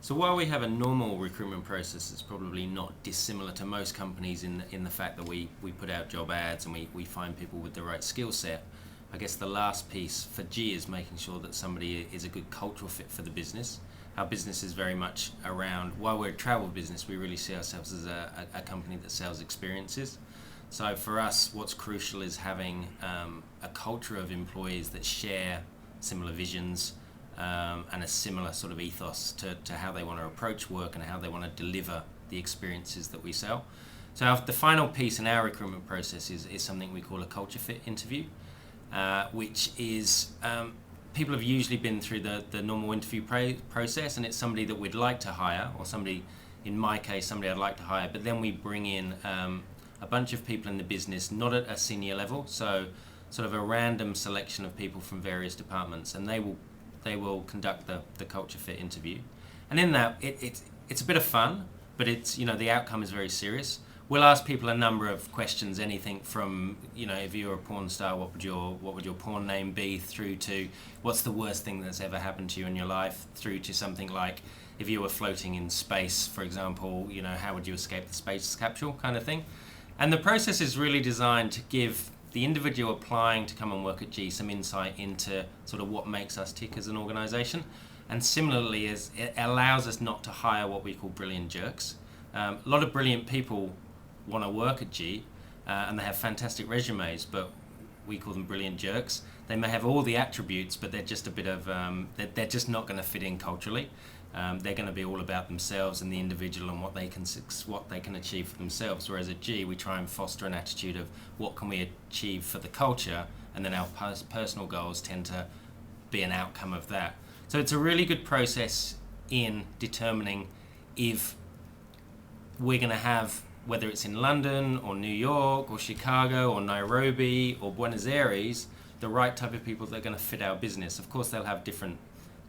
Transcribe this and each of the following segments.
So while we have a normal recruitment process, it's probably not dissimilar to most companies in the fact that we put out job ads and we find people with the right skill set. I guess the last piece for G is making sure that somebody is a good cultural fit for the business. Our business is very much around, while we're a travel business, we really see ourselves as a company that sells experiences. So for us, what's crucial is having a culture of employees that share similar visions, and a similar sort of ethos to how they want to approach work and how they want to deliver the experiences that we sell. So the final piece in our recruitment process is something we call a culture fit interview, which is people have usually been through the normal interview process, and it's somebody that we'd like to hire, or somebody, in my case, somebody I'd like to hire, but then we bring in a bunch of people in the business, not at a senior level, so sort of a random selection of people from various departments, and they will conduct the culture fit interview. And in that, it's a bit of fun, but it's, the outcome is very serious. We'll ask people a number of questions, anything from, if you're a porn star, what would your porn name be, through to what's the worst thing that's ever happened to you in your life, through to something like, if you were floating in space, for example, how would you escape the space capsule kind of thing. And the process is really designed to give the individual applying to come and work at G some insight into sort of what makes us tick as an organisation, and similarly it allows us not to hire what we call brilliant jerks. A lot of brilliant people want to work at G, and they have fantastic resumes, but we call them brilliant jerks. They may have all the attributes, but they're just a bit of they're just not going to fit in culturally. They're going to be all about themselves and the individual and what they can achieve for themselves. Whereas at G, we try and foster an attitude of what can we achieve for the culture, and then our personal goals tend to be an outcome of that. So it's a really good process in determining if we're going to have, whether it's in London or New York or Chicago or Nairobi or Buenos Aires, the right type of people that are going to fit our business. Of course, they'll have different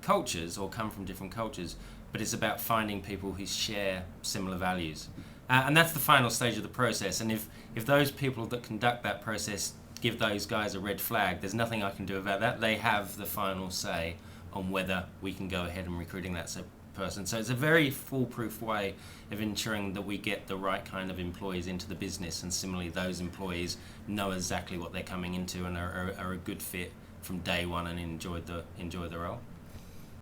cultures or come from different cultures, but it's about finding people who share similar values. And that's the final stage of the process. And if those people that conduct that process give those guys a red flag, there's nothing I can do about that. They have the final say on whether we can go ahead and recruiting that person. So it's a very foolproof way of ensuring that we get the right kind of employees into the business, and similarly those employees know exactly what they're coming into and are a good fit from day one and enjoy the role.